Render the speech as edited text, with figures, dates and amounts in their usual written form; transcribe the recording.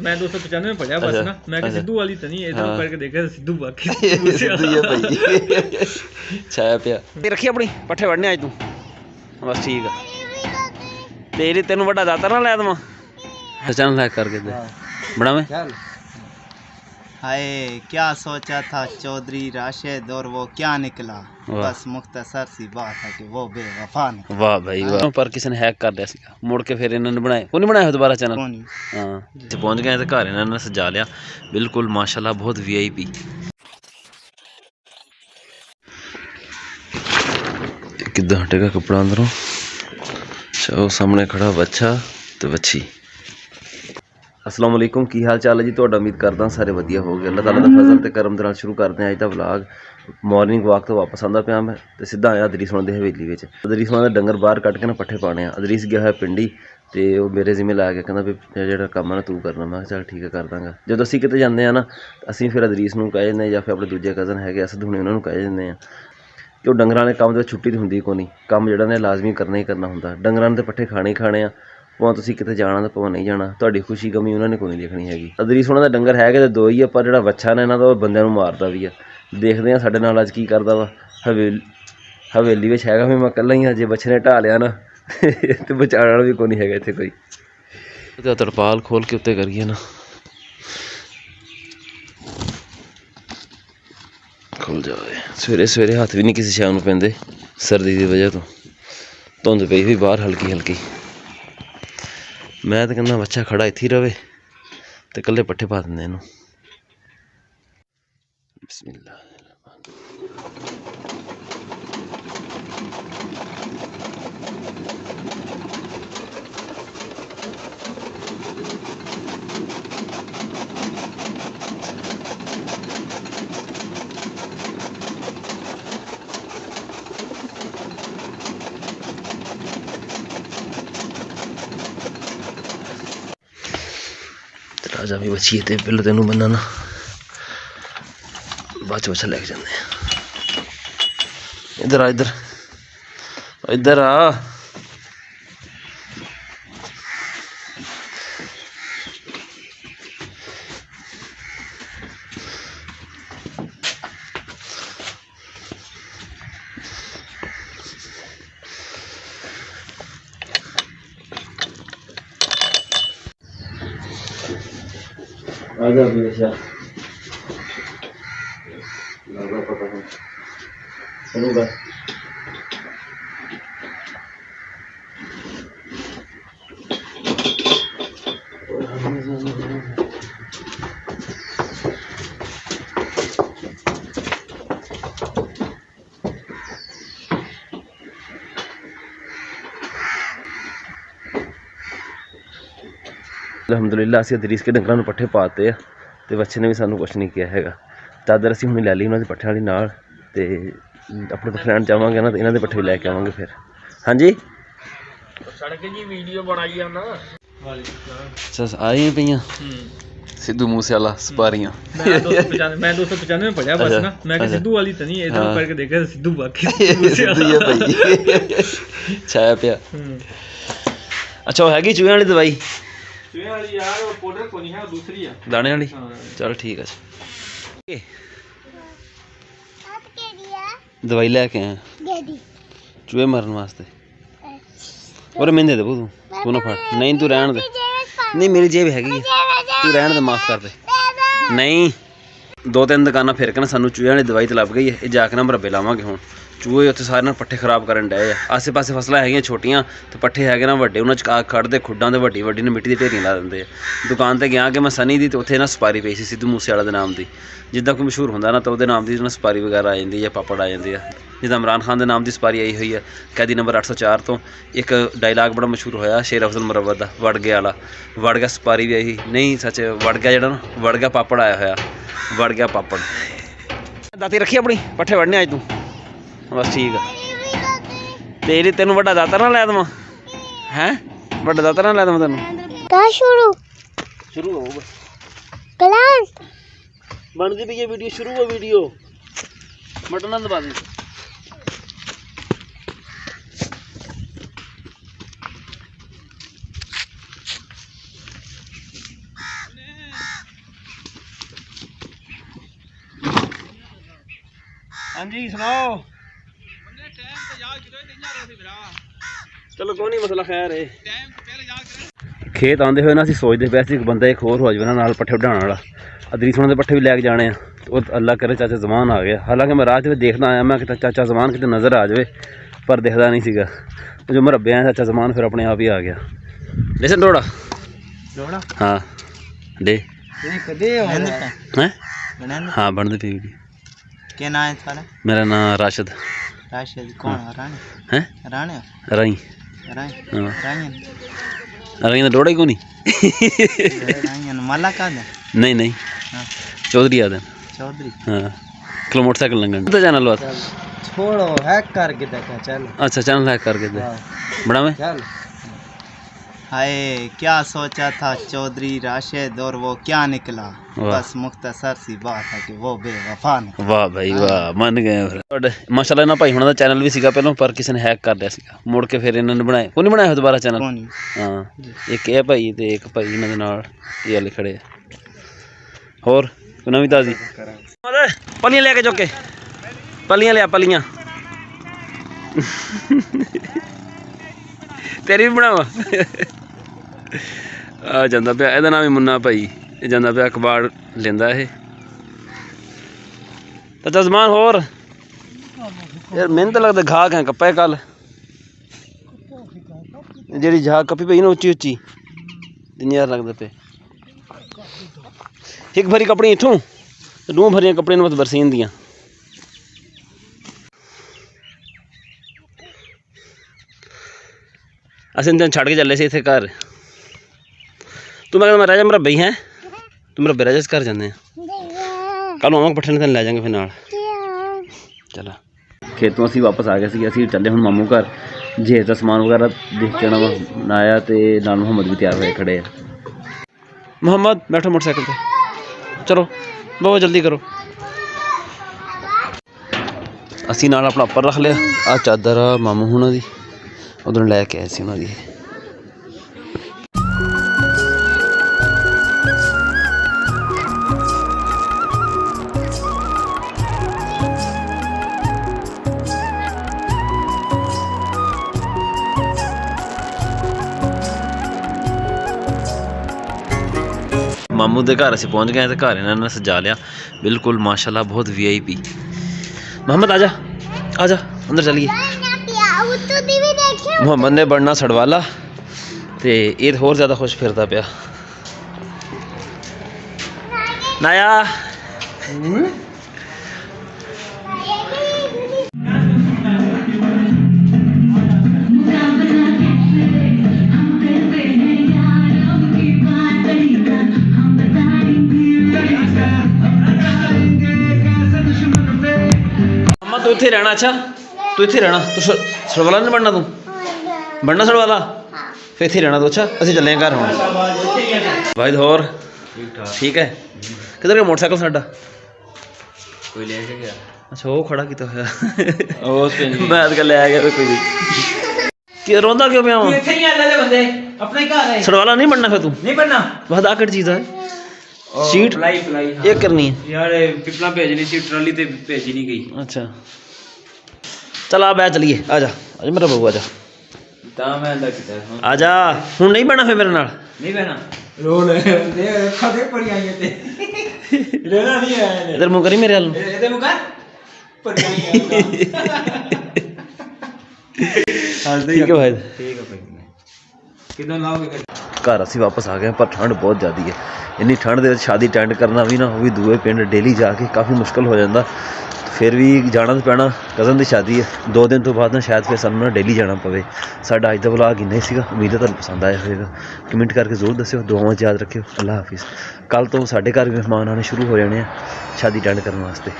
मैं 295 पढ़ा बस ना, मैं सिद्धू वाली तो नहीं इधर करके देखा सिद्धू बाकी सिद्धू ही है भाई छाया पिया रखी अपनी पट्ठे वढ़ने आज तू बस ठीक है तेरी तेन बड़ा दाता ना लै दवा चैनल लाइक करके दे बड़ा में हाय क्या सोचा था चौधरी राशिद और वो क्या निकला, बस मुख्तसर सी बात है कि वो बेवफा निकला। वाह भाई वाह, पर किसी ने हैक कर दिया मुड़ के फिर इन्होंने बनाए को नहीं बनाया दोबारा चैनल। हाँ पहुंच गए तो घर इन्होंने सजा लिया बिल्कुल माशाल्लाह बहुत वीआईपी। किदा हटेगा कपड़ा अंदरों, अच्छा सामने खड़ा बच्चा तो बच्ची। अस्सलाम वालेकुम की हाल चाल है जी, तुहाडा उम्मीद करदा सारे वधिया हो गए। अल्लाह ताला दा फजल ते करम दे नाल शुरू करते हैं अज दा व्लॉग। मॉर्निंग वॉक तो वापस आंदा पिया मैं ते सीधा आया अदरीस होना दी हवेली विच। अदरीस होना दे डंगर बाहर कट के ना पट्ठे पाने आ। अदरीस गया होया पिंडी ते वो मेरे जिम्मे ला के कहंदा भी जेहड़ा काम है ना तू करना। मैं चल ठीक है कर दांगा। जदों असीं किते जांदे आ ना असीं फिर अदरीस नूं कह दिंदे या फिर अपने दूजे कज़न हैगे असद हुणे उन्हां नूं कह दिंदे आ कि वो डंगरां वाले काम ते छुट्टी तो हुंदी कोई नहीं, काम जिहड़ा ने लाजमी करना ही करना हुंदा। डंगरां ते पट्ठे खाने ही खाने आ, भावें तुसीं किते जाना ते भावें नहीं जाना, तुहाडी खुशी गमी उन्होंने कोई नहीं देखनी हैगी। अदरीस होना दे डंगर हैगे ते दो ही आ, पर जिहड़ा बच्चा ने इन्हां दा बंदियां नूं मारदा भी आ। देखदे आ साडे नाल अज की करदा वा। हवेली विच हैगा भी मैं कल्ला ही आ, जे बच्चे ने ढा लिया ना ते बचाने वाला भी कोई नहीं हैगा इत्थे कोई। ते तरपाल खोल के उत्ते करिए ना खुल जाए। सवेरे सवेरे हत्थ भी नहीं किसी शै नूं पैंदे सर्दी की वजह तो, धुंध पई हुई बाहर हल्की हल्की। मैं तो कहना बच्चा खड़ा इत्थे ही रवे ते कल्ले पट्ठे पा दिंदे इनू। बिस्मिल्लाह राजा भी बची है पहले तेन बना ना बाद बच्चा लैके जाने। इधर आ इधर इधर आ आजा भी अच्छा लगा पता है चलूंगा। अलहमदुलिल्लाह असीं अदरीस के डंगरां नूं पट्ठे पाते आ ते बच्चे ने भी सानूं कुछ नहीं किया हैगा। चादर असीं हुणे लै ली उन्हां दे पट्ठे वाली नाल ते अपने पट्ठे लैण जावांगे ना ते इन्हां दे पट्ठे भी लैके आवांगे फिर। हाँ जी सड़क जी वीडियो बनाई आ ना अच्छा आ रही पईयां सिद्धू मूसे वाला सपारियां। मैं 295 पढ़ा बस ना, मैं सिद्धू वाली तो नहीं इधर करके देखा सिद्धू बाकी सिद्धू ही है भाई छाया पिया। अच्छा वो हैगी चूहे वाली दवाई यार वो पाउडर को नहीं है, दूसरी है दाने वाली। चल ठीक है दवाई लैके आया चूहे मारन वास्ते और मैंने दे दे तू ना फड़। नहीं तू रहन दे, नहीं मेरी जेब हैगी तू रहन दे, माफ कर दे। नहीं दो तीन दुकाना फिर के ना सानू चूहे वाली दवाई तो लभ गई है, ये जाके ना मरबे लावांगे हुण। चूहे उत्थे सारे ना पट्ठे खराब करन डए आ। आसे पासे फसलां हैगियां छोटियां ते पट्ठे हैगे ना वड्डे, उन्हां च खड़दे खुड्डां ते वड्डी वड्डी ने मिट्टी दी ढेरियां ला दिंदे आ। दुकान ते गया कि मैं सनी दी ते उत्थे ना सपारी पई सी सिद्धू मूसे वाले दे नाम दी, जिद्दां कोई मशहूर हुंदा ना तो उहदे नाम दी ना सपारी वगैरह आ जांदी है, पापड़ आ जांदे आ। जिद्दां इमरान खान दे नाम दी सपारी आई हुई है। कैदी नंबर 804 तो एक डायलॉग बड़ा मशहूर होया शेर अफजल मुरव्वत दा, वड़ गया वाला। वड़ गया सपारी भी आई नहीं सच वड़ गया जेहड़ा ना वड़ गया पापड़ आया होया, वड़ गया पापड़। दाती रखी अपनी पट्ठे वढ़ने आज तू बस ठीक है तेरी तेन बड़ा दाता ना लै दवा है, बड़ा दाता ना लै दवा तेन शुरू हो क्लास बनती पई है वीडियो शुरू हो वीडियो बटन दबा दे। हाँ जी सुनाओ। चलो कोई नहीं मसला खैर है। खेत आंदे हुए ना असीं सोचते पे सी बंदा एक होर हो जाए ना नाल पट्ठे वढाण वाला। अदरी सोने दे पट्ठे भी लैके जाने हैं तो अल्लाह करे चाचा जमान आ गया। हालांकि मैं राह च देखना आया मैं कि चाचा जमान किते नज़र आ जाए पर दिखदा नहीं सीगा। जो मरब्बे आया चाचा जमान फिर अपने आप ही आ गया। लेसन डोड़ा डोड़ा हाँ डे कदे हैं हाँ बनते पे वीडियो। क्या नाम है तुम्हारा? मेरा नाम राशिद। राशिद कौन राणे हैं राणे राई राणे हाँ राणे राई तो डोड़ा ही को नहीं राणे माला का है? नहीं नहीं हाँ चौधरी आदम चौधरी हाँ किलो मोटरसाइकिल लंघन तो चैनल बात छोड़ो हैक करके देखा चल। अच्छा चैनल हैक करके दे बड़ा में चल। हाय क्या सोचा था चौधरी राशिद और वो क्या निकला। बस मुख्तसर सी बात है कि वो बेवफा निकला। वाह भाई वाह मन गए ਤੁਹਾਡੇ ਮਾਸ਼ਾਅੱਲਾ ਨਾ ਭਾਈ ਹੁਣਾਂ ਦਾ ਚੈਨਲ ਵੀ ਸੀਗਾ ਪਹਿਲਾਂ ਪਰ ਕਿਸੇ ਨੇ ਹੈਕ ਕਰ ਲਿਆ ਸੀਗਾ ਮੁੜ ਕੇ ਫਿਰ ਇਹਨਾਂ ਨੇ ਬਣਾਇਆ ਕੋਈ ਨਹੀਂ ਬਣਾਇਆ ਦੁਬਾਰਾ ਚੈਨਲ ਹਾਂ ਇੱਕ ਇਹ ਭਾਈ ਤੇ ਇੱਕ ਭਾਈ ਇਹਨਾਂ ਦੇ ਨਾਲ ਇਹ ਵਾਲੇ ਖੜੇ ਆ ਹੋਰ ਕੋਈ ਨਵੀਂ ਤਾਜ਼ੀ ਪਲੀਆਂ ਲੈ ਕੇ ਚੁੱਕ ਕੇ ਪਲੀਆਂ ਲਿਆ ਪਲੀਆਂ ਤੇਰੀ ਵੀ ਬਣਾਵਾ ਆ ਜਾਂਦਾ ਪਿਆ ਇਹਦਾ ਨਾਮ ਹੀ ਮੁੰਨਾ ਭਾਈ ਇਹ ਜਾਂਦਾ ਪਿਆ ਕਬਾੜ ਲੈਂਦਾ ਇਹ ਤਾਂ ਜ਼ਮਾਨ ਹੋਰ ਯਾਰ ਮੈਨੂੰ ਤਾਂ ਲੱਗਦਾ ਘਾਹ ਹੈ ਕੱਪੇ ਕੱਲ ਜਿਹੜੀ ਜਾ ਕੱਪੀ ਪਈ ਨਾ ਉੱਚੀ ਉੱਚੀ ਜਿੰਨੀ ਯਾਰ ਲੱਗਦਾ ਪਏ ਇੱਕ ਭਰੀ ਕੱਪੜੀ ਇੱਥੋਂ ਦੋ ਭਰੀਆਂ ਕੱਪੜੇ ਨੂੰ ਬਸ ਬਰਸੀਨ ਦੀਆਂ ਅਸੀਂ ਤਾਂ ਛੱਡ ਕੇ ਚੱਲੇ ਸੀ ਇੱਥੇ ਘਰ ਤੂੰ ਮੈਂ ਕਹਿੰਦਾ ਰਾਜਾ ਮਰਬਈ ਹੈ ਤੂੰ ਮਰਬੇ ਰਾਜਾ ਘਰ ਜਾਂਦੇ ਆ ਕੱਲ ਨੂੰ ਆਵਾਂਗੇ ਪੱਠੇ ਨੂੰ ਲੈ ਜਾਵਾਂਗੇ ਫਿਰ ਨਾਲ ਚਲਾ ਖੇਤੋਂ ਅਸੀਂ ਵਾਪਸ ਆ ਗਏ ਸੀ ਅਸੀਂ ਚੱਲੇ ਹੁਣ ਮਾਮੂ ਘਰ ਜੇਰ ਦਾ ਸਮਾਨ ਵਗੈਰਾ ਦੇਖ ਕੇ ਆਉਣਾ ਨਾਇਆ ਤੇ ਨਾਲ ਮੁਹੰਮਦ ਵੀ ਤਿਆਰ ਹੋਏ ਖੜੇ ਆ ਮੁਹੰਮਦ ਬੈਠੋ ਮੋਟਰਸਾਈਕਲ ਤੇ ਚਲੋ ਬਹੁਤ ਜਲਦੀ ਕਰੋ ਅਸੀਂ ਨਾਲ ਆਪਣਾ ਉੱਪਰ ਰੱਖ ਲਿਆ ਆ ਚਾਦਰ ਆ ਮਾਮੂ ਹੁਣਾਂ ਦੀ ਉਧਰੋਂ ਲੈ ਕੇ ਆਏ ਸੀ ਉਹਨਾਂ ਦੀ ਮਾਮੂ ਦੇ ਘਰ ਅਸੀਂ ਪਹੁੰਚ ਗਏ ਤੇ ਘਰ ਇਹਨਾਂ ਨੇ ਸਜਾ ਲਿਆ ਬਿਲਕੁਲ ਮਾਸ਼ਾਅੱਲਾ ਬਹੁਤ VIP मोहम्मद आजा आजा अंदर चलिए मोहम्मद ने बनना सड़वाला ते ये होर ज़्यादा खुश फिरता पिया नाया तू इत्थे रहना अच्छा तू इत्थे रहना तू सड़वाला नहीं बनना तू बनना सड़वाला फिर इत्थे रहना तू अच्छा असं चले घर हम भाई होर ठीक है किधर गया मोटरसाइकिल साडा कोई ले के गया अच्छा वो खड़ा किया होया मैं अजकल ले गया कोई कि रोंदा क्यों पिया इत्थे ही आंदे बंदे अपने घर है सड़वाला नहीं बनना फिर तू नहीं बनना बस आकड़ चीज है सीट ये करनी है यार पिपला भेजनी सी ट्राली ते भेजी नहीं गई अच्छा चल आ बैठ चलिए आजा आज मेरा बहू आजा ता मैं अंदर किता आजा हुन नहीं बना फिर मेरे नाल नहीं बना रोल दे रखा दे पड़ी आई ते लेना नहीं है इधर मुंह करी मेरे हाल इधर मुंह कर पड़ी आई ठीक है भाई ठीक है भाई कितना लाओगे घर असी वापस आ गए पर ठंड बहुत ज़्यादा है इन्नी ठंड दे शादी अटेंड करना भी ना वो भी दूए पिंड डेली जाके काफ़ी मुश्किल हो जाता फिर भी जाना तो पैना कज़न की शादी है 2 दिन तो बाद ना शायद फिर सानू ना डेली जाना पवे साडा अज दा व्लॉग इन्ना ही सीगा उम्मीद है तुहानू पसंद आया होगा कमेंट करके जरूर दस्सिओ दुआवां च याद रखियो अल्लाह हाफिज़ कल तो साडे घर भी मेहमान आने शुरू हो जाने शादी अटेंड करने वास्ते।